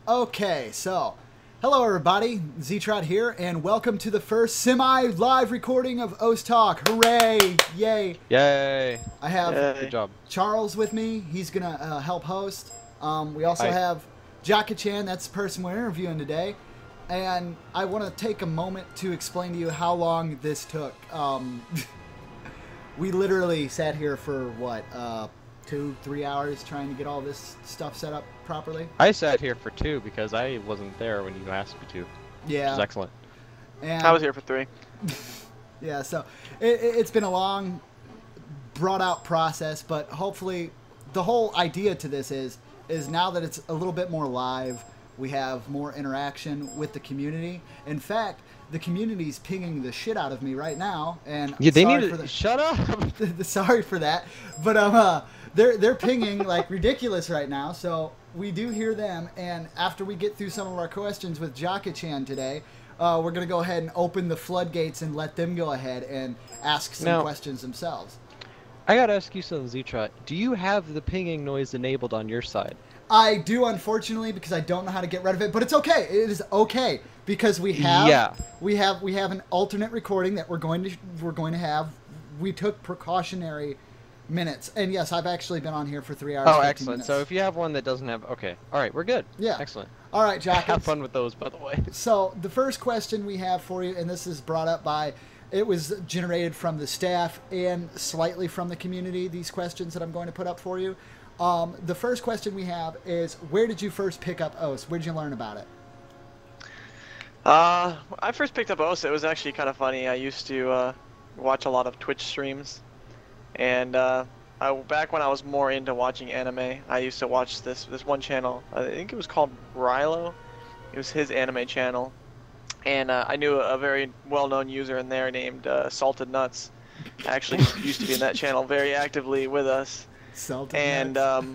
Okay, so hello everybody, Z-Trot here, and welcome to the first semi-live recording of Oss Talk. Hooray! Yay! Yay! I have Good job. Charles with me. He's gonna help host. We also Hi. have JAKACHAN. That's the person we're interviewing today. And I want to take a moment to explain to you how long this took. We literally sat here for what, 2-3 hours trying to get all this stuff set up properly. I sat here for 2 because I wasn't there when you asked me to. Yeah. Which is excellent. And I was here for 3. yeah, so it's been a long, brought-out process, but hopefully the whole idea to this is now that it's a little bit more live, we have more interaction with the community. In fact, the community's pinging the shit out of me right now, and Yeah, they sorry need for to the, shut up. sorry for that, but they're pinging like ridiculous right now, so we do hear them. And after we get through some of our questions with JAKACHAN today, we're gonna go ahead and open the floodgates and let them go ahead and ask some questions themselves. I gotta ask you something, Z-Trot. Do you have the pinging noise enabled on your side? I do, unfortunately, because I don't know how to get rid of it, but it's okay. It is okay because we have we have an alternate recording that we're going to have. We took precautionary minutes, and yes, I've actually been on here for 3 hours. Oh, 15 excellent. minutes. So if you have one that doesn't have, okay, all right, we're good. Yeah, excellent. All right, Jack. Have fun with those, by the way. So the first question we have for you, and this is brought up by, it was generated from the staff and slightly from the community. These questions that I'm going to put up for you. The first question we have is, where did you first pick up Oss? Where did you learn about it? I first picked up Ossa. It was actually kind of funny. I used to watch a lot of Twitch streams, and back when I was more into watching anime, I used to watch this one channel. I think it was called Rilo. It was his anime channel, and I knew a very well-known user in there named Salted Nuts. Actually used to be in that channel very actively with us. Salted and Nuts.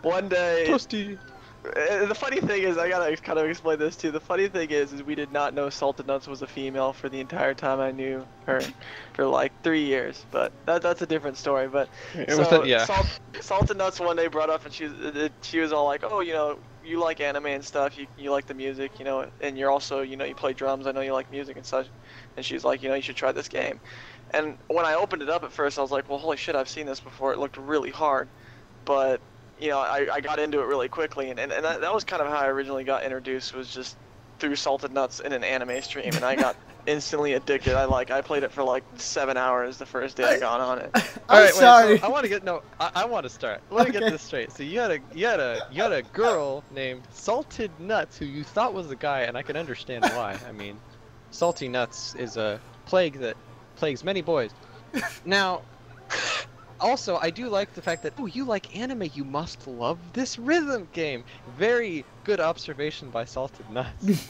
One day, Toasty. the funny thing is, I gotta kind of explain this too. The funny thing is we did not know Salted Nuts was a female for the entire time I knew her, for like 3 years. But that's a different story. But Salted Nuts one day brought up, and she was all like, "Oh, you know, you like anime and stuff. You like the music, you know, and you're also, you know, you play drums. I know you like music and such." And she's like, "You know, you should try this game." And when I opened it up at first, I was like, well, holy shit, I've seen this before. It looked really hard. But, you know, I got into it really quickly. And that was kind of how I originally got introduced, was just through Salted Nuts in an anime stream. And I got instantly addicted. I played it for like 7 hours the first day I got on it. I'm sorry. Wait, so I want to get, I want to start. Let me get this straight. So you had a girl named Salted Nuts who you thought was a guy, and I can understand why. I mean, salty nuts is a plague that plagues many boys. Now, also, I do like the fact that, oh, you like anime, you must love this rhythm game. Very good observation by Salted Nuts.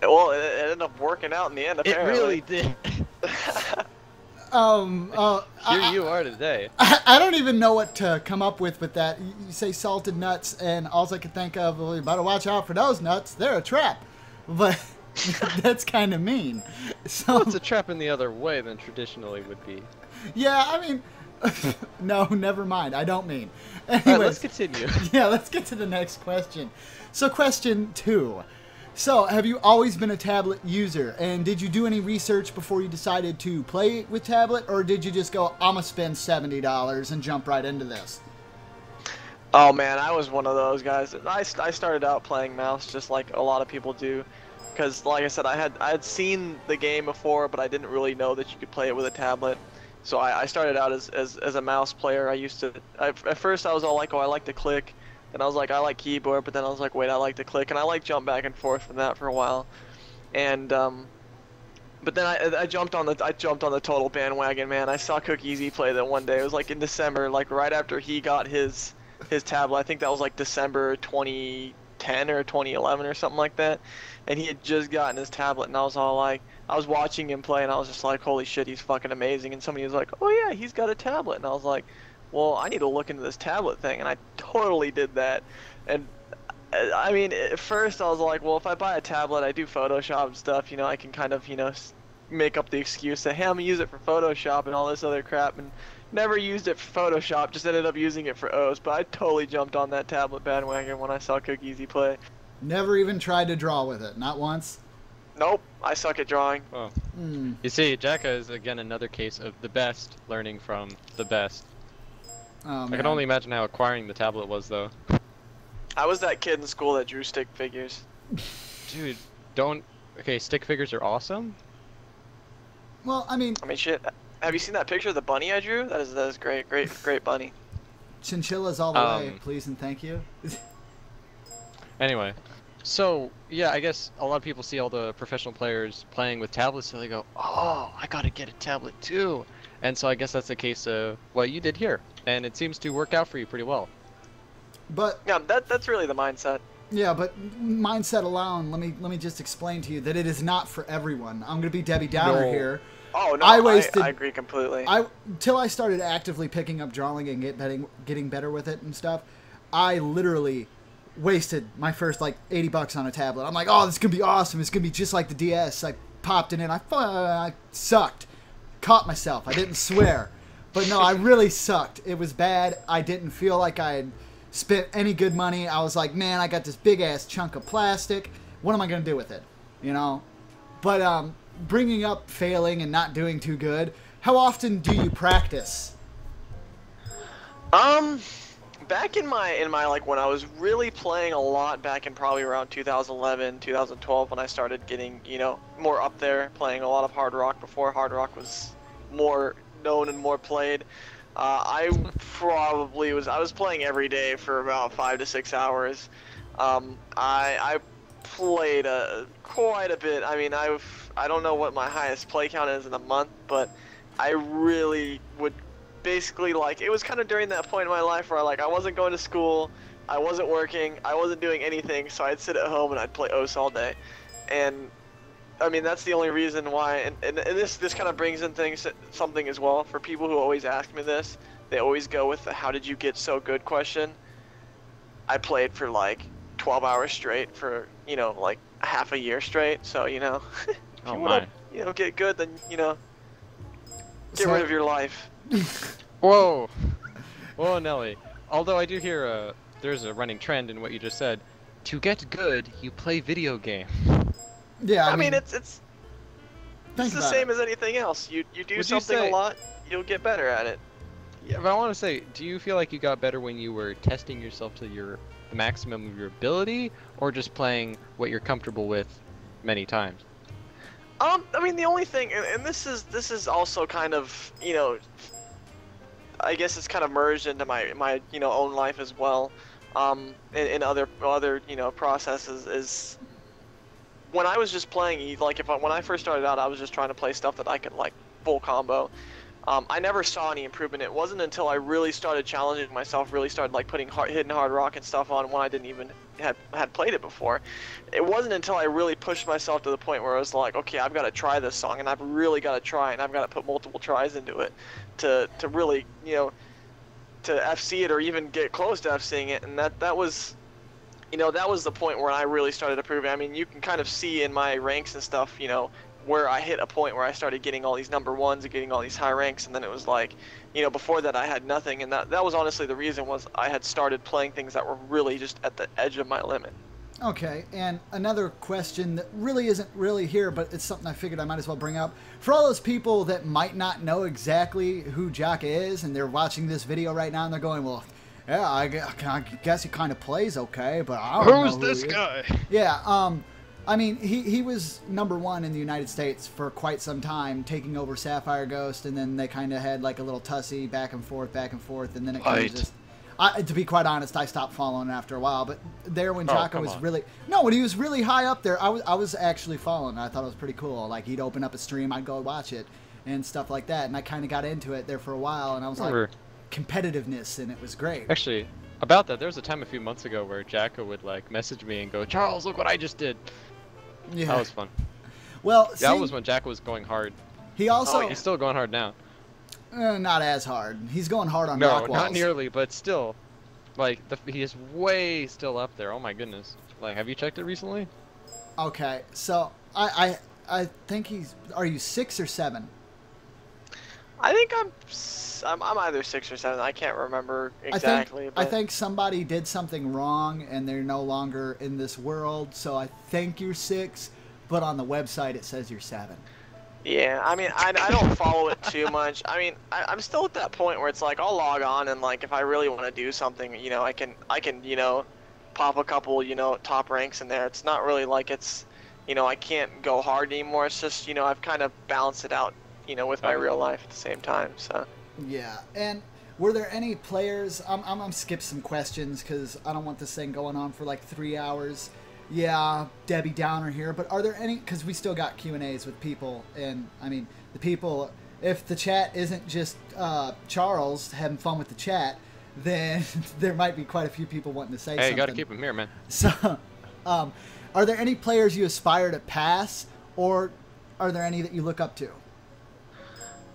Well, it ended up working out in the end, apparently. It really did. Here you are today. I don't even know what to come up with that. You say salted nuts, and all I can think of, well, you better watch out for those nuts. They're a trap. But that's kind of mean. So Well, it's a trap in the other way than traditionally would be. yeah, I mean, no, never mind. I don't mean. Anyways, All right, let's continue. Yeah, let's get to the next question. So question 2. So, have you always been a tablet user, and did you do any research before you decided to play with tablet, or did you just go, I'm gonna spend $70 and jump right into this? Oh man, I was one of those guys. I started out playing mouse just like a lot of people do, because like I said, I had seen the game before, but I didn't really know that you could play it with a tablet. So I started out as a mouse player. At first I was all like, oh, I like to click. Then I was like, I like keyboard, but then I was like, wait, I like to click, and I like jump back and forth from that for a while. And but then I jumped on the total bandwagon, man. I saw Cook Easy play that one day. It was like in December, like right after he got his tablet. I think that was like December 2010 or 2011 or something like that. And he had just gotten his tablet, and I was all like, I was watching him play, and I was just like, holy shit, he's fucking amazing. And somebody was like, oh yeah, he's got a tablet, and I was like, well, I need to look into this tablet thing, and I totally did that. And I mean, at first I was like, well, if I buy a tablet, I do Photoshop and stuff, you know, I can kind of, you know, make up the excuse that, hey, I'm gonna use it for Photoshop and all this other crap, and Never used it for Photoshop, just ended up using it for O's, but I totally jumped on that tablet bandwagon when I saw Cookiezi play. Never even tried to draw with it, not once. Nope, I suck at drawing. Oh. You see, Jaka is again another case of the best learning from the best. Oh, I can only imagine how acquiring the tablet was, though. I was that kid in school that drew stick figures. Dude, don't... Okay, stick figures are awesome. Well, I mean, shit. Have you seen that picture of the bunny I drew? That is great, great bunny. chinchillas all the way, please and thank you. Anyway, so, yeah, I guess a lot of people see all the professional players playing with tablets, so they go, oh, I gotta get a tablet too. And so I guess that's the case of what you did here. And it seems to work out for you pretty well. But yeah, that's really the mindset. Yeah, but mindset alone, let me just explain to you that it is not for everyone. I'm gonna be Debbie Downer here. Oh no, I agree completely. Till I started actively picking up drawing and getting better with it and stuff, I literally wasted my first like $80 on a tablet. I'm like, oh, this is gonna be awesome. It's gonna be just like the DS. I popped it in. I sucked. Caught myself. I didn't swear, but no, I really sucked. It was bad. I didn't feel like I had spent any good money. I was like, man, I got this big ass chunk of plastic. What am I gonna do with it? You know. But bringing up failing and not doing too good. How often do you practice? Back in my like when I was really playing a lot back in probably around 2011, 2012 when I started getting, you know, more up there, playing a lot of hard rock before hard rock was more known and more played. I was playing every day for about 5 to 6 hours. I played quite a bit. I mean, I don't know what my highest play count is in a month, but I really would basically, like, it was kind of during that point in my life where I wasn't going to school, I wasn't working, I wasn't doing anything, so I'd sit at home and I'd play Ossa all day. And I mean, that's the only reason why, and this kind of brings in something as well for people who always ask me this. They always go with the "how did you get so good" question. I played for like 12 hours straight for, you know, like half a year straight. So, you know, if you want to, you know, get good, then, you know, get rid of your life. Whoa, whoa, Nelly. Although I do hear there's a running trend in what you just said. To get good, you play video games. Yeah, I mean it's the same as anything else. You do something a lot, you'll get better at it. Yeah, but I want to say, do you feel like you got better when you were testing yourself to the maximum of your ability, or just playing what you're comfortable with many times? I mean, the only thing, and this is also kind of, you know, I guess it's kind of merged into my you know, own life as well. In other you know, processes is when I was just playing, like when I first started out, I was just trying to play stuff that I could like full combo. I never saw any improvement. It wasn't until I really started challenging myself, really started like putting hidden hard rock and stuff on when I didn't even had played it before. It wasn't until I really pushed myself to the point where I was like, okay, I've got to try this song, and I've really got to try, and I've got to put multiple tries into it to really, you know, to FC it or even get close to FCing it. And that was, you know, that was the point where I really started improving. I mean, you can kind of see in my ranks and stuff, you know, where I hit a point where I started getting all these number ones and getting all these high ranks, and then it was like, you know, before that I had nothing, and that was honestly the reason was I had started playing things that were really just at the edge of my limit. Okay, and another question that really isn't really here, but it's something I figured I might as well bring up. For all those people that might not know exactly who Jaka is, and they're watching this video right now, and they're going, well, yeah, I guess he kind of plays okay, but I don't know who's this guy? Yeah, I mean, he was #1 in the United States for quite some time, taking over Sapphire Ghost, and then they kind of had like a little tussy back and forth, and then it kind of just... to be quite honest, I stopped following after a while, but there when Jaka was really... No, when he was really high up there, I was actually following. I thought it was pretty cool. Like, he'd open up a stream, I'd go watch it, and stuff like that, and I kind of got into it there for a while, and I was like, competitiveness, and it was great. Actually, about that, there was a time a few months ago where Jaka would, like, message me and go, Charles, look what I just did. Yeah. That was fun. Well, that was when Jaka was going hard. He also... he's still going hard now. Not as hard. He's going hard on rock walls. No, not nearly, but still. Like, he is way still up there. Oh my goodness. Like, have you checked it recently? Okay, so I think he's... Are you 6 or 7? I think I'm either 6 or 7. I can't remember exactly. I think somebody did something wrong and they're no longer in this world, so I think you're 6, but on the website it says you're 7. Yeah, I mean, I don't follow it too much. I mean, I'm still at that point where it's like I'll log on and like if I really want to do something, you know, I can pop a couple, top ranks in there. It's not really like it's, I can't go hard anymore. It's just, I've kind of balanced it out, with my real life at the same time. So. Yeah, and were there any players? I'm gonna skip some questions because I don't want this thing going on for like 3 hours. Yeah, Debbie Downer here, but are there any? Because we still got Q&As with people, and I mean the people. If the chat isn't just Charles having fun with the chat, then there might be quite a few people wanting to say something. Hey, you gotta keep them here, man. So, are there any players you aspire to pass, or are there any that you look up to?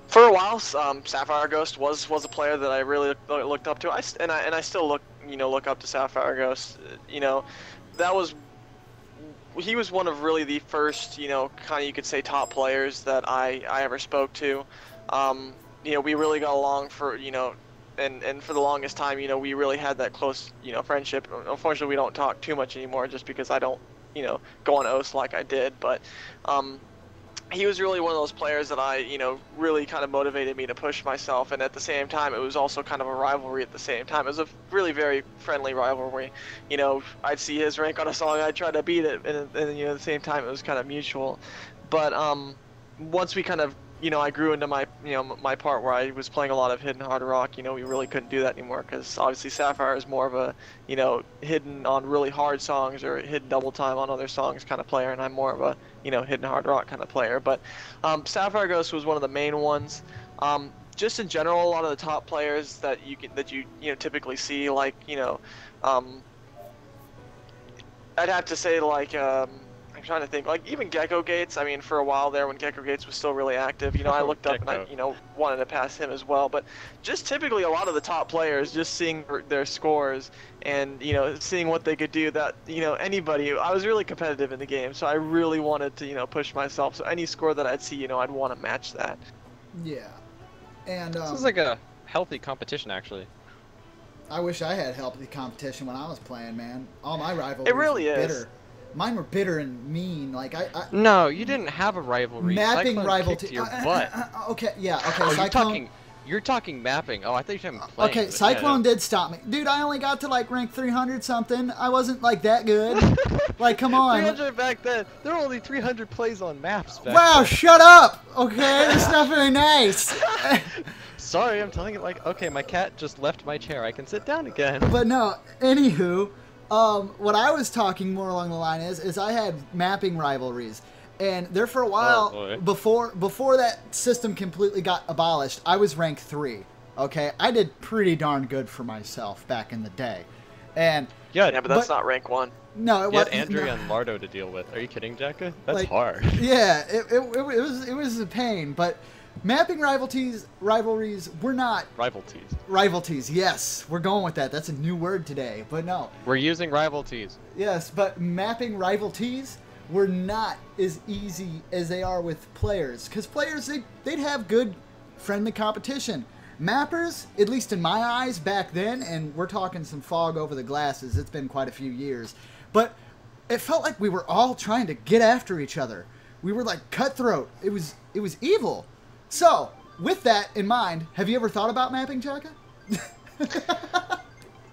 For a while, Sapphire Ghost was a player that I really looked up to. I still look up to Sapphire Ghost. He was one of really the first, kind of you could say top players that I ever spoke to. We really got along for, and for the longest time, we really had that close, friendship. Unfortunately, we don't talk too much anymore just because I don't, go on Ossa like I did. But he was really one of those players that really kind of motivated me to push myself. And at the same time, it was also kind of a rivalry at the same time. It was a really very friendly rivalry. I'd see his rank on a song, I'd try to beat it. And at the same time, it was kind of mutual. But once we kind of, I grew into my, my part where I was playing a lot of hidden hard rock, we really couldn't do that anymore because obviously Sapphire is more of a, hidden on really hard songs or hidden double time on other songs kind of player, and I'm more of a, hidden hard rock kind of player. But Sapphire Ghost was one of the main ones. Just in general, a lot of the top players that you typically see, like, I'd have to say like, I'm trying to think, like even Gecko Gates. I mean, for a while there when Gecko Gates was still really active, I looked up and I, wanted to pass him as well. But just typically a lot of the top players, just seeing their scores and, seeing what they could do, that, anybody, I was really competitive in the game. So I really wanted to, push myself. So any score that I'd see, I'd want to match that. Yeah. And this is like a healthy competition, actually. I wish I had healthy competition when I was playing, man. All my rivalries it really were is. bitter. Mine were bitter and mean. Like No, you didn't have a rivalry. Mapping Cyclone rival kicked to your butt. Okay, yeah, okay. Oh, Cyclone. you're talking mapping. Oh, I thought you were talking playing. Okay, Cyclone did stop me, dude. I only got to like rank 300 something. I wasn't like that good. Like, come on. 300 back then. There were only 300 plays on maps back Wow, then. shut up. Okay, that's not very nice. Sorry, I'm telling it like, okay, my cat just left my chair. I can sit down again. But no, anywho. What I was talking more along the line is I had mapping rivalries, and there for a while before that system completely got abolished, I was rank 3. Okay, I did pretty darn good for myself back in the day, and yeah, but that's not rank 1. No, it you had wasn't. Andrea and Lardo to deal with. Are you kidding, Jacka? That's like, hard. Yeah, it was a pain, but. Mapping rivalries were not... Rivalties, yes. We're going with that. That's a new word today, but no. We're using rivalties. Yes, but mapping rivalties were not as easy as they are with players. Because players, they'd have good friendly competition. Mappers, at least in my eyes back then, and we're talking some fog over the glasses, it's been quite a few years, but it felt like we were all trying to get after each other. We were like cutthroat. It was evil. So, with that in mind, have you ever thought about mapping, Chaka?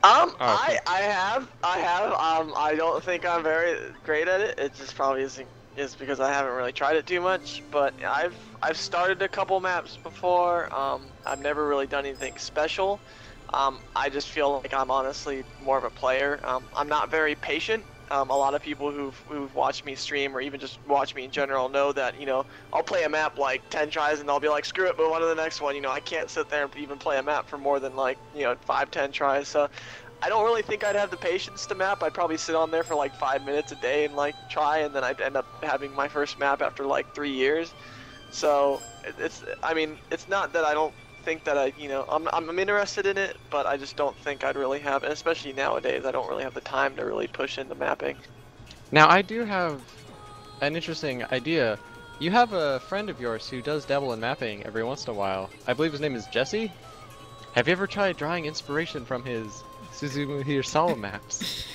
I have. I don't think I'm very great at it. It just probably is because I haven't really tried it too much. But I've started a couple maps before. I've never really done anything special. I just feel like I'm honestly more of a player. I'm not very patient. A lot of people who've watched me stream or even just watch me in general know that, I'll play a map like 10 tries and I'll be like, screw it, move on to the next one. I can't sit there and even play a map for more than like, 5-10 tries. So I don't really think I'd have the patience to map. I'd probably sit on there for like 5 minutes a day and like try, and then I'd end up having my first map after like 3 years. So it's not that I don't think that I'm interested in it, but I just don't think I'd really have, and especially nowadays, I don't really have the time to really push into mapping. Now, I do have an interesting idea. You have a friend of yours who does dabble in mapping every once in a while. I believe his name is Jesse. Have you ever tried drawing inspiration from his Suzumu Hirasawa maps?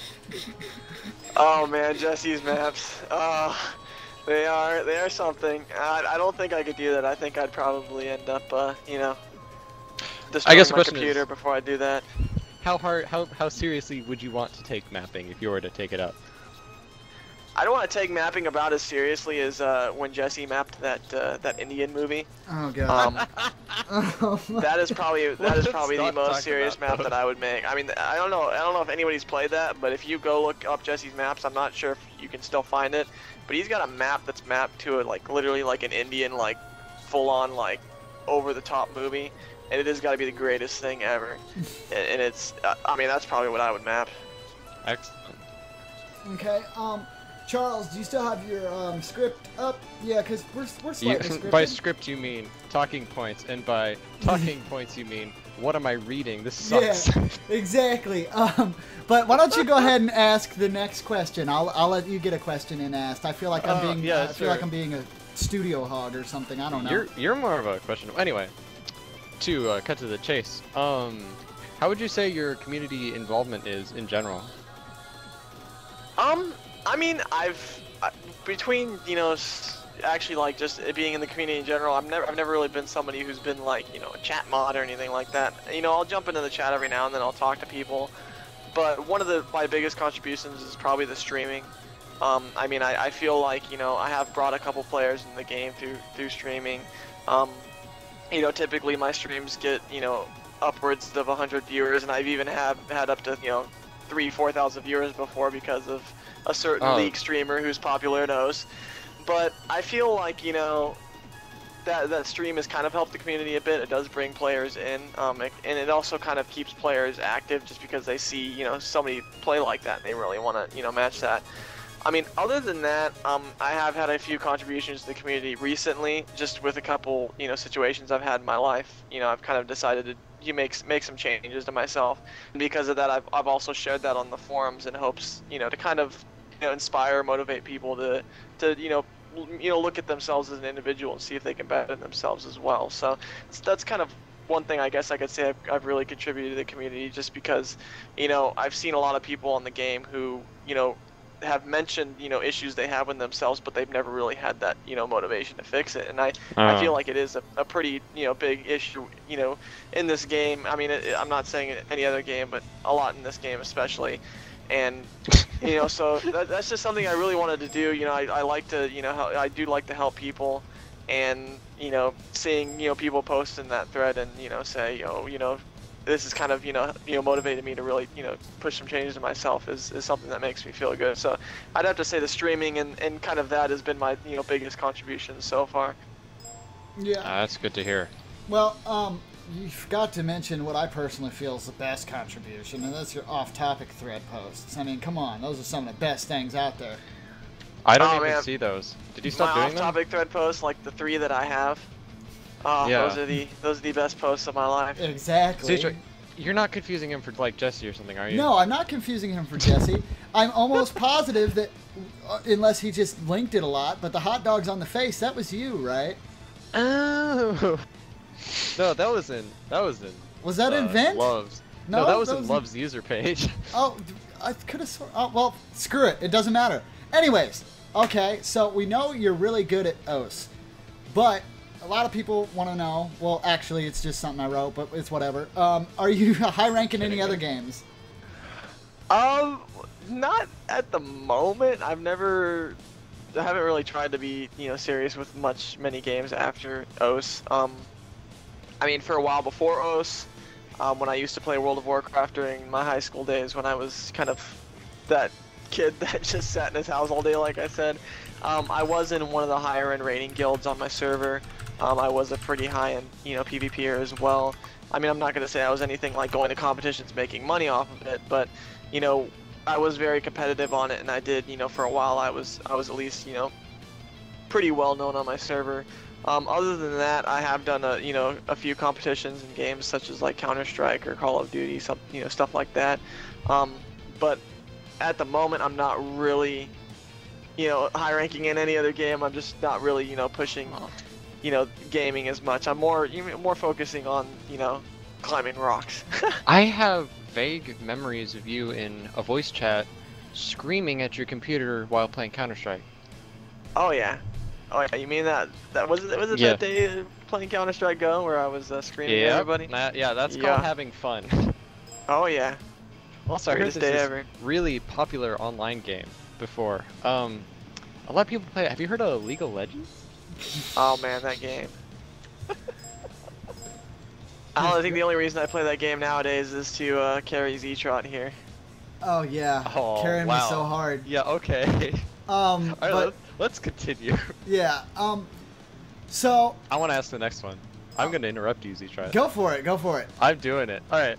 Oh man, Jesse's maps. They are something. I don't think I could do that. I think I'd probably end up, you know, destroying my computer before I do that. How seriously would you want to take mapping if you were to take it up? I don't want to take mapping about as seriously as when Jesse mapped that Indian movie. Oh god. That is probably the most serious map that I would make. I mean, I don't know if anybody's played that, but if you go look up Jesse's maps, I'm not sure if you can still find it. But he's got a map that's mapped to it like literally like an Indian like full-on like over-the-top movie, and it has got to be the greatest thing ever. And it's I mean, that's probably what I would map. Excellent. Okay. Charles, do you still have your script up? Yeah, because we're slightly scripted. By script you mean talking points, and by talking points you mean what am I reading? This sucks. Yeah, exactly. But why don't you go ahead and ask the next question? I'll let you get a question in asked. I feel like I'm being I feel like I'm being a studio hog or something. I don't know. You're more of a question. Anyway, to cut to the chase. How would you say your community involvement is in general? I mean, between, you know, actually like just being in the community in general, I've never really been somebody who's been like, you know, a chat mod or anything like that. You know, I'll jump into the chat every now and then, I'll talk to people, but one of my biggest contributions is probably the streaming. I mean, I feel like, you know, I have brought a couple players in the game through streaming. You know, typically my streams get, you know, upwards of 100 viewers, and I've even had up to, you know, 3,000-4,000 viewers before because of a certain league streamer who's popular knows. But I feel like, you know, that stream has kind of helped the community a bit. It does bring players in, and it also kind of keeps players active just because they see, you know, somebody play like that and they really want to, you know, match that. I mean, other than that, I have had a few contributions to the community recently, just with a couple, you know, situations I've had in my life. You know, I've kind of decided to make some changes to myself, and because of that, I've also shared that on the forums in hopes, you know, to kind of, you know, inspire, motivate people to you know, look at themselves as an individual and see if they can better themselves as well. So that's kind of one thing I guess I could say I've really contributed to the community, just because, you know, I've seen a lot of people on the game who, you know, have mentioned, you know, issues they have with themselves, but they've never really had that, you know, motivation to fix it. And I feel like it is a pretty, you know, big issue, you know, in this game. I mean, I'm not saying any other game, but a lot in this game especially. And, you know, so that's just something I really wanted to do. You know, I like to, you know, I do like to help people, and, you know, seeing, you know, people post in that thread and, you know, say, you know, this is kind of, you know, motivated me to really, you know, push some changes in myself is something that makes me feel good. So I'd have to say the streaming and kind of that has been my, you know, biggest contribution so far. Yeah. That's good to hear. Well, you forgot to mention what I personally feel is the best contribution, and that's your off-topic thread posts. I mean, come on, those are some of the best things out there. I don't even see those. Did you stop doing them? My off-topic thread posts, like the 3 that I have. Yeah. Those are the best posts of my life. Exactly. So you're not confusing him for like Jesse or something, are you? No, I'm not confusing him for Jesse. I'm almost positive that, unless he just linked it a lot, but the hot dogs on the face, that was you, right? Oh. No, that was in. Was that in Vent? Loves. No, that was in Love's user page. Oh, I could have sworn. Oh, well, screw it. It doesn't matter. Anyways, okay, so we know you're really good at Ossa, but a lot of people want to know. Well, actually, it's just something I wrote, but it's whatever. Are you high rank in any other games? Not at the moment. I haven't really tried to be, you know, serious with many games after Ossa. I mean, for a while before Ossa, when I used to play World of Warcraft during my high school days, when I was kind of that kid that just sat in his house all day, like I said, I was in one of the higher end rating guilds on my server. I was a pretty high end, you know, PvPer as well. I mean, I'm not gonna say I was anything like going to competitions making money off of it, but, you know, I was very competitive on it, and I did, you know, for a while I was at least, you know, pretty well known on my server. Other than that, I have done a few competitions in games such as like Counter-Strike or Call of Duty, stuff like that. But at the moment, I'm not really high ranking in any other game. I'm just not really, pushing, gaming as much. I'm more focusing on, climbing rocks. I have vague memories of you in a voice chat screaming at your computer while playing Counter-Strike. Oh yeah. Oh yeah. You mean that was it Yeah. that day playing Counter-Strike Go where I was screaming at everybody? Yeah, that's called having fun. Oh yeah. Also, I heard Greatest this day is ever. really popular online game before. A lot of people play it. Have you heard of League of Legends? Oh man, that game. I think the only reason I play that game nowadays is to carry Z-Trot here. Oh yeah, Oh, carrying wow. me so hard. Yeah, okay. Alright, Alright, let's continue. yeah. So I want to ask the next one. I'm going to interrupt you, Z-Trot. go for it. Go for it. I'm doing it. Alright.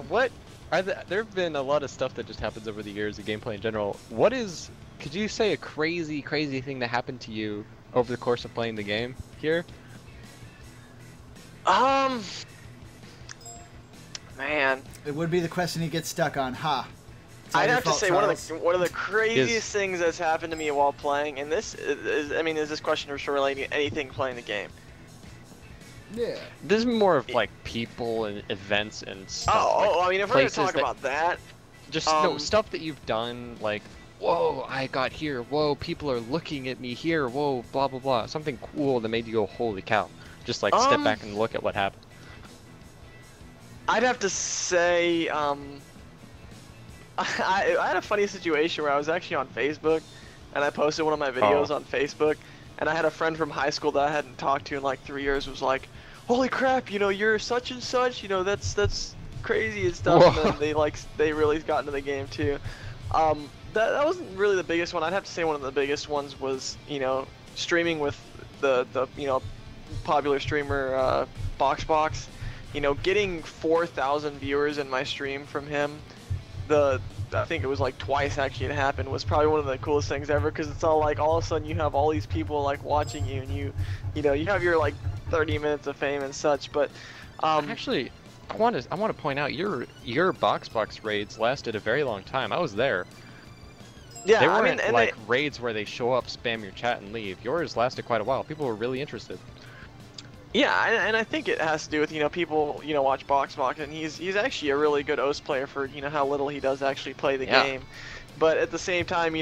What are there have been a lot of stuff that just happens over the years of gameplay in general. Could you say a crazy thing that happened to you over the course of playing the game here? Man. It would be the question he gets stuck on. Ha. It's all I'd your have to fault, say Charles. one of the craziest things that's happened to me while playing, and this is this question relating to anything playing the game? Yeah. This is more of like people and events and stuff. I mean, if we're gonna places talk that- about that, Just no stuff that you've done, like, whoa, I got here, whoa, people are looking at me here, whoa, blah blah blah. Something cool that made you go, holy cow. Just like step back and look at what happened. I'd have to say, I had a funny situation where I was actually on Facebook, and I posted one of my videos on Facebook, and I had a friend from high school that I hadn't talked to in like 3 years was like, holy crap, you're such and such, that's crazy and stuff. Whoa. And then they really got into the game too. That wasn't really the biggest one. I'd have to say one of the biggest ones was streaming with the popular streamer Boxbox. Getting 4,000 viewers in my stream from him. I think it was like twice actually it happened, was probably one of the coolest things ever, because it's all like all of a sudden you have all these people like watching you, and you have your like 30 minutes of fame and such. But Actually, I want to point out your Boxbox raids lasted a very long time. I was there. yeah, They I weren't mean, like raids where they show up, spam your chat, and leave. Yours lasted quite a while. People were really interested. yeah, and I think it has to do with people watch Boxbox, and he's actually a really good OS player for how little he does actually play the game. But at the same time,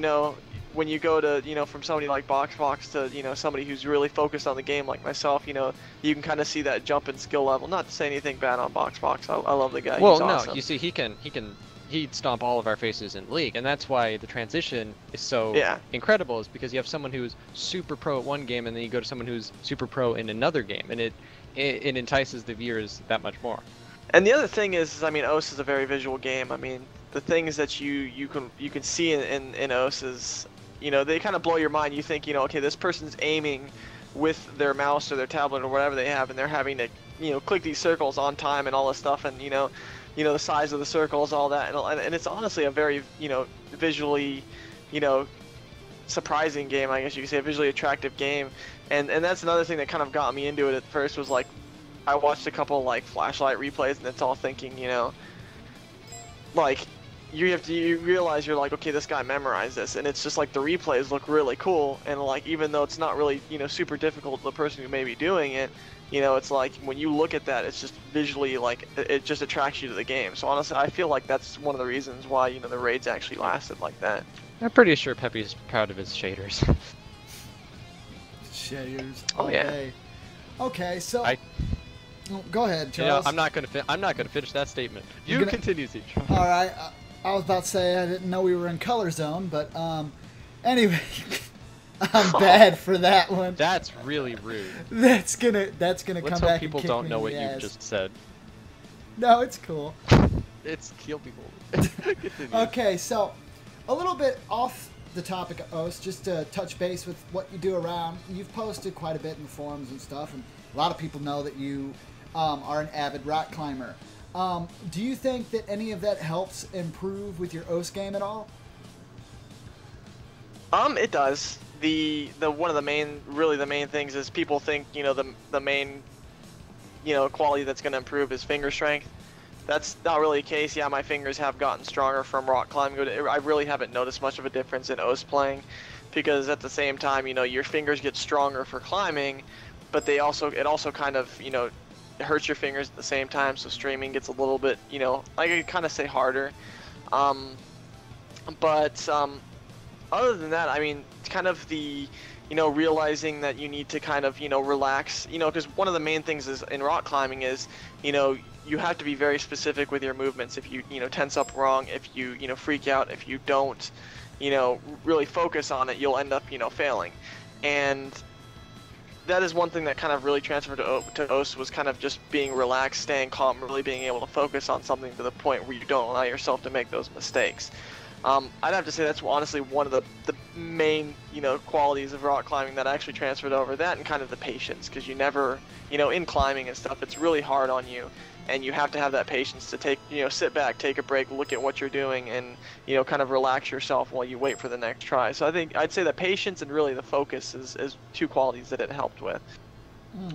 when you go to from somebody like Boxbox to somebody who's really focused on the game like myself, you can kind of see that jump in skill level. Not to say anything bad on Boxbox. I love the guy. Well, He's no, awesome. you see, he'd stomp all of our faces in League, and that's why the transition is so incredible, is because you have someone who's super pro at one game, and then you go to someone who's super pro in another game, and it entices the viewers that much more. And the other thing is I mean, OS is a very visual game. I mean, the things that you can see in OS is, they kind of blow your mind. You think, okay, this person's aiming with their mouse or their tablet or whatever they have, and they're having to, click these circles on time and all this stuff, and the size of the circles, all that, and it's honestly a very, visually, surprising game, I guess you could say, a visually attractive game. And that's another thing that kind of got me into it at first, was like, I watched a couple like flashlight replays, and it's all thinking, like, you realize you're like, okay, this guy memorized this, and it's just like the replays look really cool, and like even though it's not really super difficult, the person who may be doing it, it's like when you look at that, it's just visually like it just attracts you to the game. So honestly, I feel like that's one of the reasons why the raids actually lasted like that. I'm pretty sure Pepe's proud of his shaders. Shaders. Oh, yeah. Okay. Okay, so go ahead, Charles. I'm not gonna finish that statement. You continue, Z. All right. I was about to say I didn't know we were in color zone, but anyway, I'm bad for that one. That's really rude. That's gonna Let's come hope back. people and kick don't me know in what the you ass. just said. No, it's cool. It's kill people. Continue. Okay, so a little bit off the topic of OS, just to touch base with what you do around. You've posted quite a bit in the forums and stuff, and a lot of people know that you are an avid rock climber. Do you think that any of that helps improve with your OS game at all? It does. The one of the main things is people think the main quality that's going to improve is finger strength. that's not really the case. Yeah, my fingers have gotten stronger from rock climbing. I really haven't noticed much of a difference in Oss playing, because at the same time, you know, your fingers get stronger for climbing, but it also kind of, you know, it hurts your fingers at the same time. So streaming gets a little bit, you know, I could kind of say harder. But other than that, I mean, kind of the, you know, realizing that you need to kind of, you know, relax, you know, because one of the main things is in rock climbing is, you know, you have to be very specific with your movements. If you, you know, tense up wrong, if you, you know, freak out, if you don't, you know, really focus on it, you'll end up, you know, failing. And that is one thing that kind of really transferred to Oss, was kind of just being relaxed, staying calm, really being able to focus on something to the point where you don't allow yourself to make those mistakes. I'd have to say that's honestly one of the main, you know, qualities of rock climbing that actually transferred over. That and kind of the patience, because you never, you know, in climbing and stuff, it's really hard on you, and you have to have that patience to take, you know, sit back, take a break, look at what you're doing, and, you know, kind of relax yourself while you wait for the next try. So I think I'd say the patience and really the focus is two qualities that it helped with.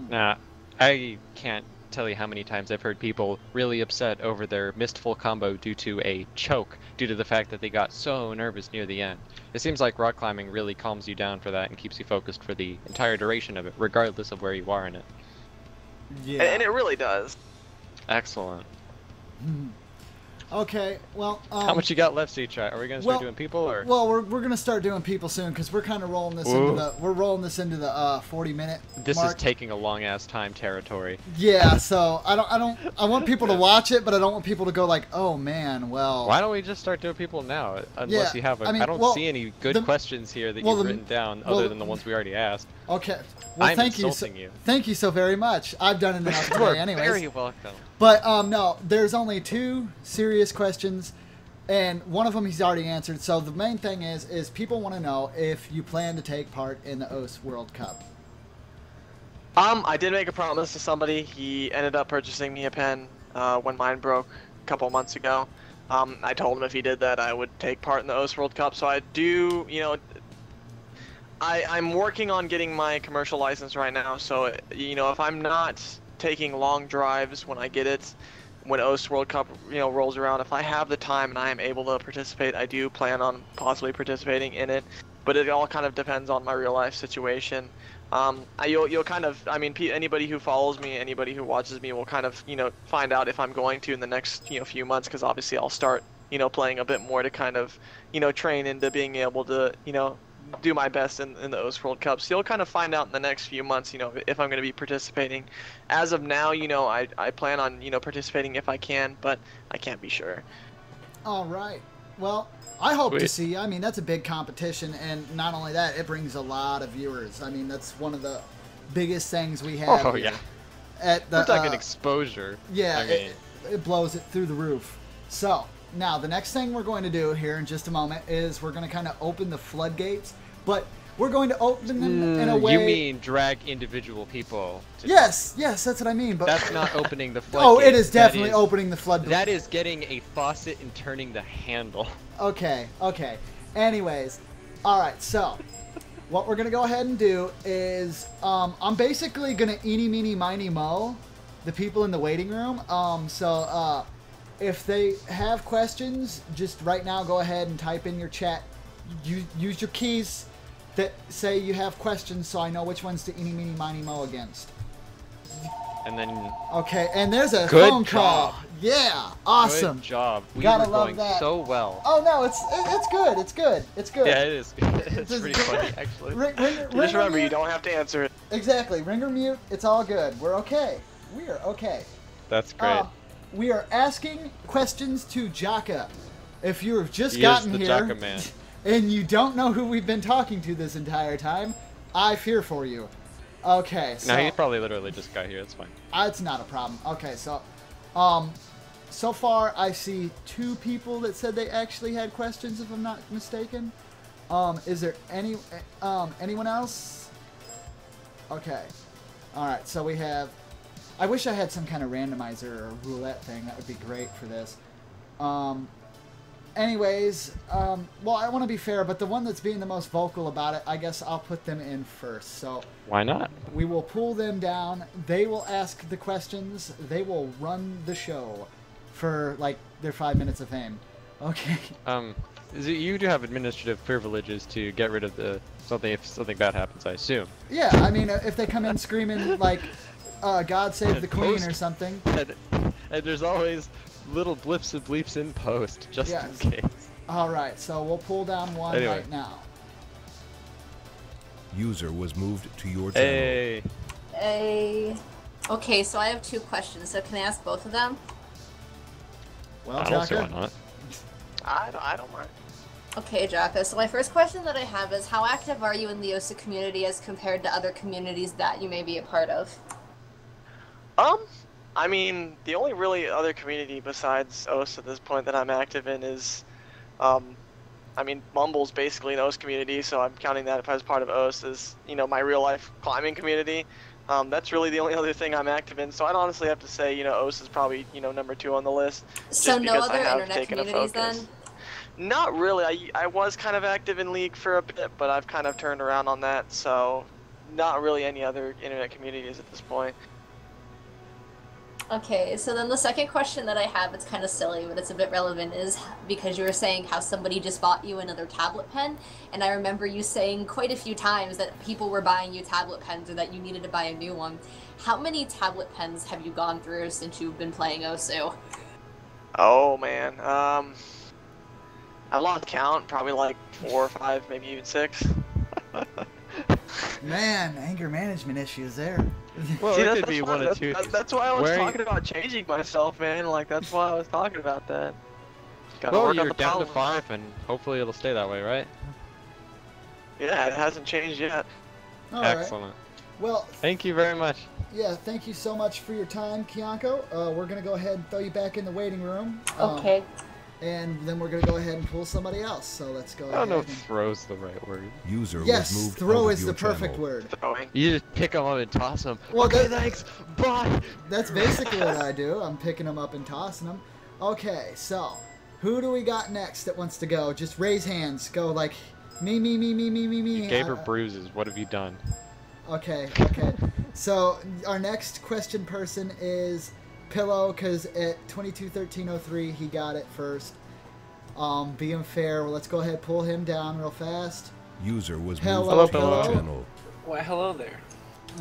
Nah, I can't tell you how many times I've heard people really upset over their missed full combo due to a choke, due to the fact that they got so nervous near the end. It seems like rock climbing really calms you down for that and keeps you focused for the entire duration of it, regardless of where you are in it. Yeah. And it really does. Excellent. Okay, well, How much you got left, C-Chat? Are we gonna start doing people, or? Well, we're gonna start doing people soon, because we're kind of rolling this into the 40-minute This mark. is taking a long ass time territory. Yeah, so I want people to watch it, but I don't want people to go like, oh man, well. Why don't we just start doing people now? Unless you have I mean, I don't see any good questions here that you've written down other than the ones we already asked. Okay. Well, I'm thank you. Thank you so very much. I've done it enough today, anyways. You're very welcome. But no, there's only 2 serious questions, and one of them he's already answered. So the main thing is people want to know if you plan to take part in the Oss World Cup. I did make a promise to somebody. He ended up purchasing me a pen when mine broke a couple months ago. I told him if he did that, I would take part in the Oss World Cup. So I do, you know, I'm working on getting my commercial license right now. So, you know, if I'm not taking long drives when I get it, when Oss World Cup, you know, rolls around, if I have the time and I am able to participate, I do plan on possibly participating in it. But it all kind of depends on my real life situation. You'll kind of, I mean, anybody who follows me, anybody who watches me will kind of, you know, find out if I'm going to in the next, you know, few months, because obviously I'll start, you know, playing a bit more to kind of, you know, train into being able to, you know, do my best in the Oss World Cup. So you'll kind of find out in the next few months, you know, if I'm going to be participating. As of now, you know, I plan on, you know, participating if I can, but I can't be sure. All right. Well, I hope to see. I mean, that's a big competition, and not only that, it brings a lot of viewers. I mean, that's one of the biggest things we have. Oh yeah. At the, we're talking exposure. Yeah, I mean, it blows it through the roof. So now the next thing we're going to do here in just a moment is we're going to kind of open the floodgates, but we're going to open them in a way. You mean drag individual people? Yes, that's what I mean. But that's not opening the floodgates. Oh, it is definitely opening the floodgates. That is getting a faucet and turning the handle. Okay. Anyways, all right. So, what we're gonna go ahead and do is, I'm basically gonna eeny, meeny, miny, mo the people in the waiting room. If they have questions, just right now go ahead and type in your chat. Use your keys that say you have questions, so I know which ones to eeny, meeny, miny, mo against. And then. Okay, and there's a phone call. Yeah, awesome. Good job. We Gotta were love going that. so well. Oh no, it's good. It's good. Yeah, it is. It's pretty funny, actually. Just remember, you don't have to answer it. Exactly. Ring or mute. It's all good. We're okay. We're okay. That's great. We are asking questions to Jaka. If you've just He gotten is the here Jaka man. and you don't know who we've been talking to this entire time, I fear for you. Okay, so No, he probably literally just got here. It's fine. it's not a problem. Okay, so so far I see 2 people that said they actually had questions, if I'm not mistaken. Is there anyone else? Okay. All right, so we have. I wish I had some kind of randomizer or roulette thing. That would be great for this. Anyways, well, I want to be fair, but the one that's being the most vocal about it, I guess I'll put them in first. So why not? We will pull them down. They will ask the questions. They will run the show for like their 5 minutes of fame. Okay. You do have administrative privileges to get rid of the something if something bad happens, I assume. Yeah, I mean, if they come in screaming like, "God save the Queen" or something. And there's always little blips and bleeps in post, just in case. All right, so we'll pull down one right now. User was moved to your channel. Hey. Okay, so I have 2 questions. So can I ask both of them? Well, I don't see why Jaka. not. I don't mind. Okay, Jaka. So my first question that I have is, how active are you in the Ossa community as compared to other communities that you may be a part of? I mean, the only really other community besides Ossa at this point that I'm active in is, I mean, Mumble's basically an Ossa community, so I'm counting that as part of Ossa as, you know, my real life climbing community. That's really the only other thing I'm active in, so I'd honestly have to say, you know, Ossa's probably, you know, number 2 on the list. So no other internet communities then? Not really. I was kind of active in League for a bit, but I've kind of turned around on that, so not really any other internet communities at this point. Okay, so then the second question that I have, it's kind of silly, but it's a bit relevant, is because you were saying how somebody just bought you another tablet pen, and I remember you saying quite a few times that people were buying you tablet pens or that you needed to buy a new one. How many tablet pens have you gone through since you've been playing Osu? Oh man, I lost count, probably like 4 or 5, maybe even 6. Man, anger management issues there. Well, See, it could be one of two. That's why I was talking about changing myself, man. Like, that's why I was talking about that. Well, you're down to 5, and hopefully it'll stay that way, right? Yeah, it hasn't changed yet. All right. Excellent. Well, thank you very much. Yeah, thank you so much for your time, Kianko. We're going to go ahead and throw you back in the waiting room. Okay. And then we're going to go ahead and pull somebody else. So let's go ahead. I don't know if throw's the right word. User yes, was moved throw out is of the your perfect channel. word. Throwing. You just pick them up and toss them. Well, okay, thanks. Bye. That's basically what I do. I'm picking them up and tossing them. Okay, so who do we got next that wants to go? Just raise hands. Go like me. You gave her bruises. What have you done? Okay. So our next question person is Pillow, because at 221303 he got it first. Being fair, well, let's go ahead and pull him down real fast. User was Hello, moved to Pillow. your channel. Well, hello there.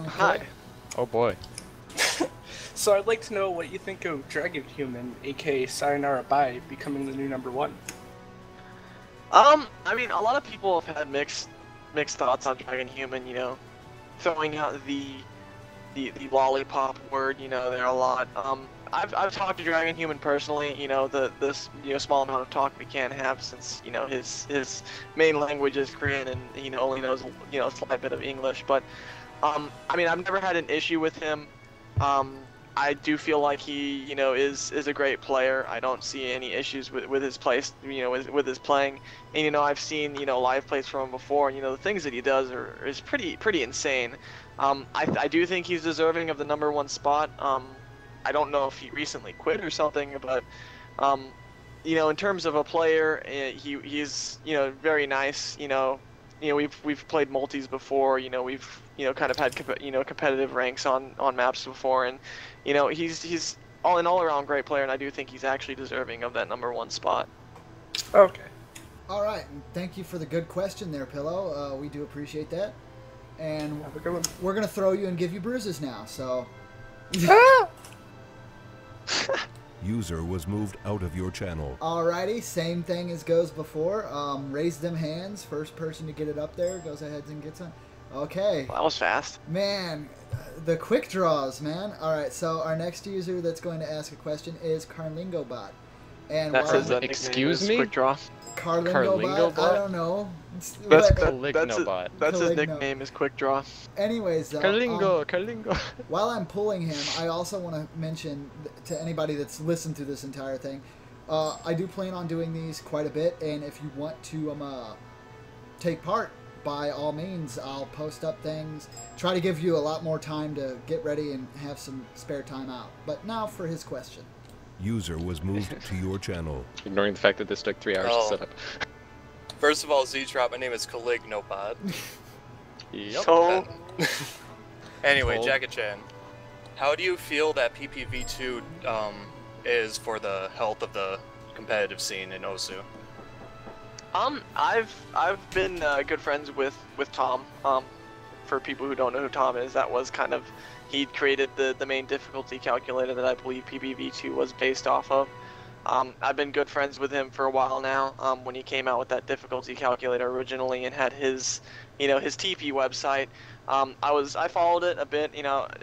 Okay. Hi. Oh boy. So I'd like to know what you think of Dragon Human, aka Sayonara Bai, becoming the new #1. I mean, a lot of people have had mixed thoughts on Dragon Human. You know, throwing out the lollipop word. You know, there are a lot. I've talked to Dragon Human personally. You know, this small amount of talk we can have, since you know his main language is Korean and he only knows a slight bit of English. But I mean, I've never had an issue with him. I do feel like he is a great player. I don't see any issues with his play, with his playing. And I've seen live plays from him before, and the things that he does is pretty insane. I do think he's deserving of the #1 spot. I don't know if he recently quit or something, but in terms of a player, he's very nice. We've played multis before. We've kind of had competitive ranks on maps before, and he's an all-around great player, and I do think he's actually deserving of that #1 spot. Okay. All right, and thank you for the good question there, Pillow. We do appreciate that, and Have a good one. we're gonna throw you and give you bruises now. So. User was moved out of your channel. Alrighty, same thing as goes before. Raise them hands. First person to get it up there goes ahead and gets on. Okay. Well, that was fast. Man, the quick draws, man. Alright, so our next user that's going to ask a question is CarlingoBot. And That's his while- nickname Excuse is me? Quick Draw. CarlingoBot? I don't know. That's Calignobot. his Caligno. nickname is Quick Draw. Anyways, though, Carlingo. while I'm pulling him, I also want to mention to anybody that's listened to this entire thing, I do plan on doing these quite a bit, and if you want to take part, by all means, I'll post up things, try to give you a lot more time to get ready and have some spare time out. But now for his question. User was moved to your channel. Ignoring the fact that this took 3 hours to set up. First of all, Z-Drop, my name is Calignobot. Yep. So, Anyway, Cool. JAKACHAN, how do you feel that PPV2 is for the health of the competitive scene in Osu? I've been good friends with Tom. For people who don't know who Tom is, that was kind of, he created the main difficulty calculator that I believe PBV2 was based off of. I've been good friends with him for a while now. When he came out with that difficulty calculator originally and had his, his TP website, I followed it a bit.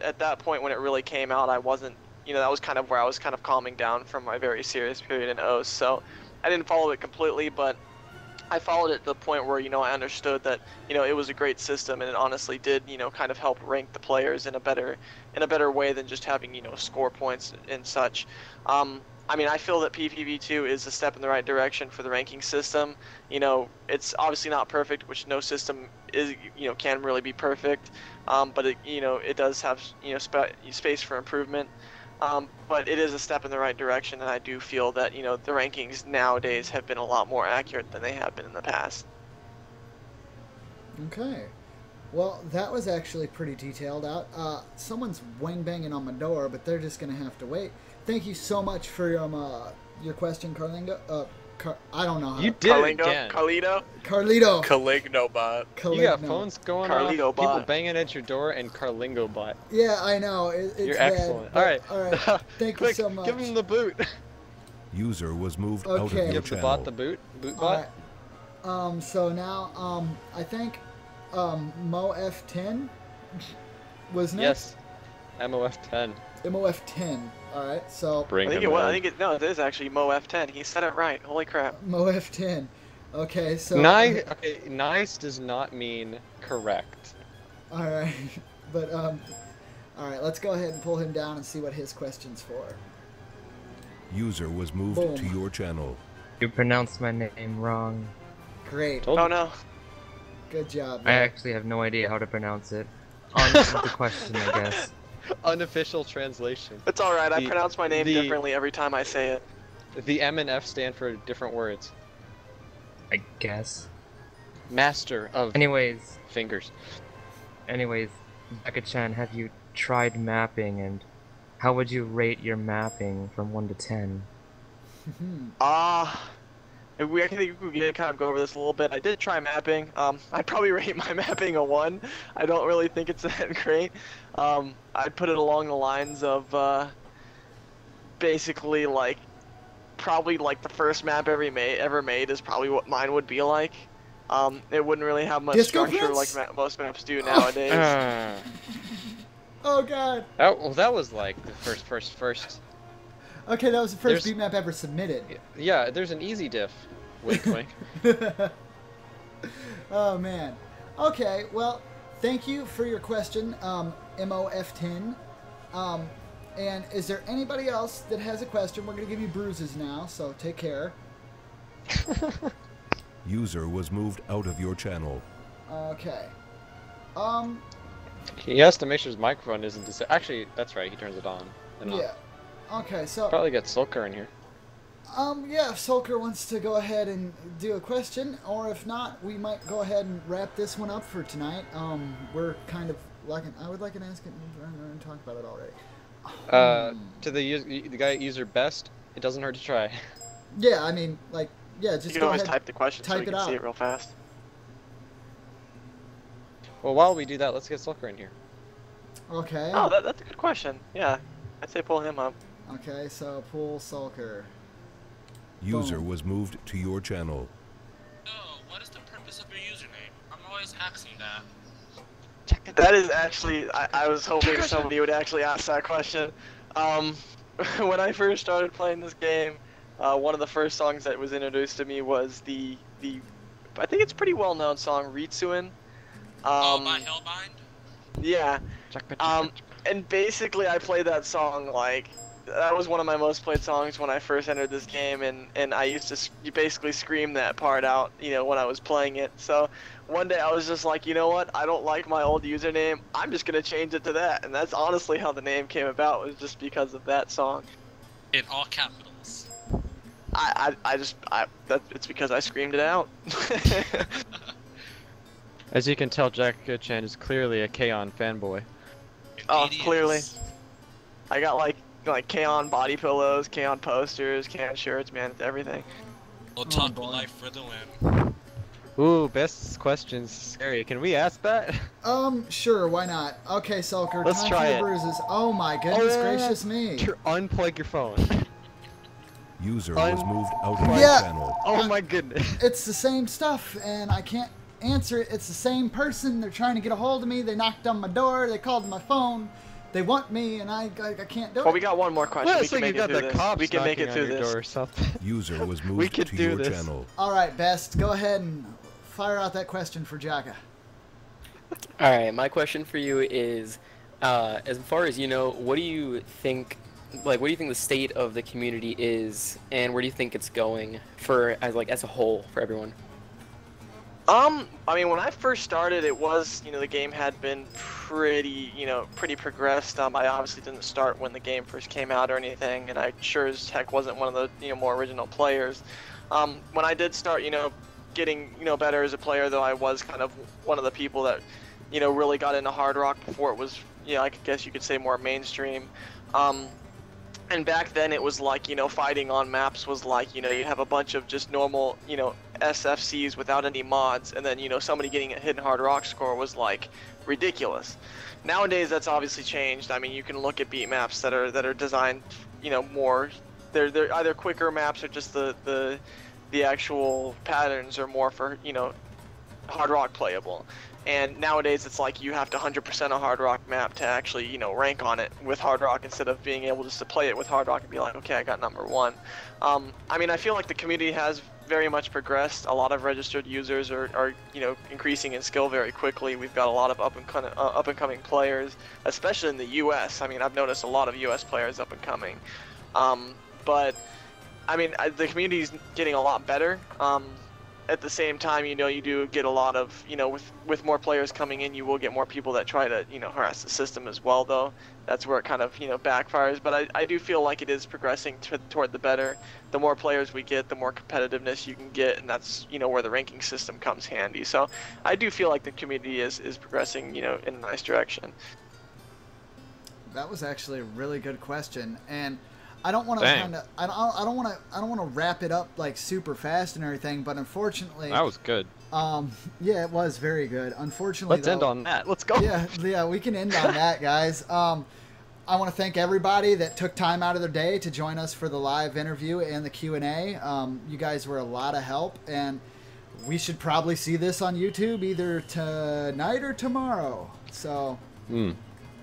At that point when it really came out, I wasn't, that was kind of where I was kind of calming down from my very serious period in OS. So I didn't follow it completely, but I followed it to the point where, I understood that, it was a great system, and it honestly did, kind of help rank the players in a better way than just having, score points and such. I mean, I feel that PPV2 is a step in the right direction for the ranking system. It's obviously not perfect, which no system is, can really be perfect. But it, it does have, space for improvement. But it is a step in the right direction, and I do feel that, the rankings nowadays have been a lot more accurate than they have been in the past. Okay. Well, that was actually pretty detailed out. Someone's wang banging on my door, but they're just going to have to wait. Thank you so much for your question, Carlingo. I don't know how You did it again. Carlito? Carlito. Calignobot. You got phones going Carlito off, bot. people banging at your door, and Carlingo bot. Yeah, I know. It's You're bad, excellent. but- All right. Thank Quick, you so much. give him the boot. User was moved out of Okay. your Give the channel. bot the boot. Boot All bot. right. So now, I think, MoF10 was next. Yes. MOF10. MoF10. All right. So Bring I think him it was. in. I think it. No, it is actually MoF10. He said it right. Holy crap. MoF10. Okay. So. Nice. Okay, nice does not mean correct. All right. But all right. Let's go ahead and pull him down and see what his question's for. User was moved Boom. to your channel. You pronounced my name wrong. Great. Told Oh you. no. Good job. I actually have no idea how to pronounce it. On with the question, I guess. Unofficial translation. It's all right. I The- pronounce my name the- differently every time I say it. The M and F stand for different words. I guess. Master of Anyways, fingers. JAKACHAN, have you tried mapping, and how would you rate your mapping from 1 to 10? I think we can kind of go over this a little bit. I did try mapping. I'd probably rate my mapping a 1. I don't really think it's that great. I'd put it along the lines of basically probably the first map ever made is probably what mine would be like. It wouldn't really have much Disco structure Prince? like most maps do nowadays. Oh God. That was like the first. Okay, that was the first There's- beat map ever submitted. Yeah, there's an easy diff. Wink, wink. Oh man. Okay, well, thank you for your question, MoF10. And is there anybody else that has a question? We're gonna give you bruises now, so take care. User was moved out of your channel. Okay. He has to make sure his microphone isn't actually, that's right. He turns it on. And off. Yeah. Okay, so Probably get Sulker in here. yeah, if Sulker wants to go ahead and do a question, or if not, we might go ahead and wrap this one up for tonight. We're kind of I would like an ask it and talk about it already. To the guy user best, it doesn't hurt to try. Yeah, I mean, yeah, just You can go always ahead. type the question so type you it can see out. it real fast. Well, while we do that, let's get Sulker in here. Okay. Oh, that's a good question. Yeah, I'd say pull him up. Okay, so pull Sulker. User Boom. was moved to your channel. Oh, what is the purpose of your username? I'm always asking that. That is actually, I was hoping somebody would actually ask that question. When I first started playing this game, one of the first songs that was introduced to me was the I think it's a pretty well known song, Ritsuin. By Hellbind? Yeah. And basically I played that song that was one of my most played songs when I first entered this game, and I used to basically scream that part out, when I was playing it. So one day I was just like, you know what, I don't like my old username, I'm just gonna change it to that, and that's honestly how the name came about, was just because of that song. In all capitals. It's because I screamed it out. As you can tell, JAKACHAN is clearly a K-On! Fanboy. Oh, Indeed it clearly. is. I got like K-On body pillows, K-On posters, K-On shirts, man, it's everything. We'll talk about life for the win. Ooh, best questions scary. Can we ask that? Sure, why not? Okay, Sulker, Let's time try for the it. bruises. Oh my goodness gracious me. Unplug your phone. User was moved out of your Yeah. channel. Oh my goodness. It's the same stuff, and I can't answer it. It's the same person. They're trying to get a hold of me. They knocked on my door. They called my phone. They want me, and I can't do it. Well, we got one more question. Well, we it's like can you make got it through the this. cops We can make it knocking through on your this. door or something. User was We moved could to do your this. channel. All right, Best, go ahead and fire out that question for Jaka. Alright, my question for you is, as far as you know, what do you think, what do you think the state of the community is, and where do you think it's going for, as a whole, for everyone? I mean, when I first started, it was, the game had been pretty progressed. I obviously didn't start when the game first came out or anything, and I sure as heck wasn't one of the, more original players. When I did start, getting, better as a player, though, I was kind of one of the people that, really got into Hard Rock before it was, I guess you could say more mainstream. And back then it was like, fighting on maps was like, you have a bunch of just normal, SFCs without any mods, and then, somebody getting a hidden Hard Rock score was like ridiculous. Nowadays that's obviously changed. I mean, you can look at beat maps that are designed, more, they're either quicker maps or just the actual patterns are more for, Hard Rock playable. And nowadays it's like you have to 100% a Hard Rock map to actually, rank on it with Hard Rock, instead of being able just to play it with Hard Rock and be like, okay, I got number 1. I mean, I feel like the community has very much progressed. A lot of registered users are increasing in skill very quickly. We've got a lot of up and coming players, especially in the US. I mean, I've noticed a lot of US players up and coming. But I mean, the community's getting a lot better. At the same time, you do get a lot of, with more players coming in, you will get more people that try to, harass the system as well, though. That's where it kind of, backfires. But I do feel like it is progressing toward the better. The more players we get, the more competitiveness you can get, and that's, where the ranking system comes handy. So I do feel like the community is progressing, in a nice direction. That was actually a really good question, and I don't want to kind of, I don't want to wrap it up like super fast and everything, but unfortunately, That was good. yeah, it was very good. Unfortunately, Let's end on that. Let's go. Yeah, we can end on that, guys. I want to thank everybody that took time out of their day to join us for the live interview and the Q&A. You guys were a lot of help, and we should probably see this on YouTube either tonight or tomorrow. So.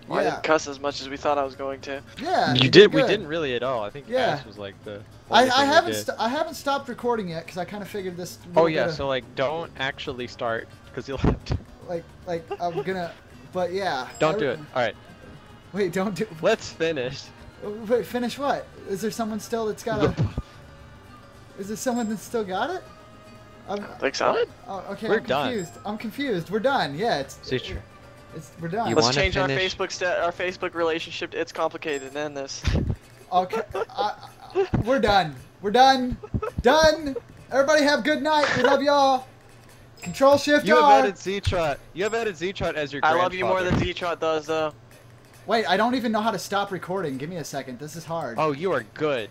Well, I didn't cuss as much as we thought I was going to. Yeah, you did. We didn't really at all. I think Ash was like the. I haven't stopped recording yet because I kind of figured this. Oh yeah, so like don't actually start because you'll have to. Like I'm gonna, but yeah. Don't do it. All right. Wait, don't do. Let's finish. Wait, finish what? Is there someone still that's got a? Is there someone that's still got it? I think so. Oh, okay. We're I'm confused. done. I'm confused. We're done. Yeah, it's. Teacher. We're done. Let's change our Facebook relationship to It's Complicated and end this. Okay. We're done. We're done. Done. Everybody have a good night. We love y'all. Control Shift You R. have added Z-Trot. You have added Z-Trot as your grandfather. I love you more than Z-Trot does, though. Wait, I don't even know how to stop recording. Give me a second. This is hard. Oh, you are good.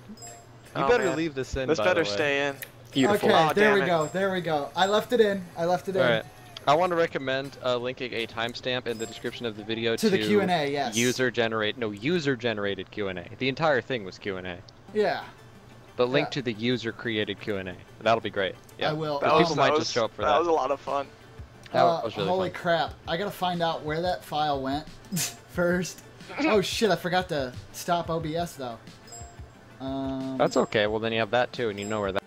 You better leave this in. This better stay in. Beautiful. Okay, Oh, there we damn it. go. There we go. I left it in. I left it in. All right. I want to recommend linking a timestamp in the description of the video to the Q&A. Yes. User-generated Q&A. The entire thing was Q&A. Yeah. But link to the user-created Q&A. That'll be great. Yeah. I will. People might just show up for that. That was a lot of fun. That was really holy fun. crap. I gotta find out where that file went first. Oh shit, I forgot to stop OBS though. That's okay. Well, then you have that too, and you know where that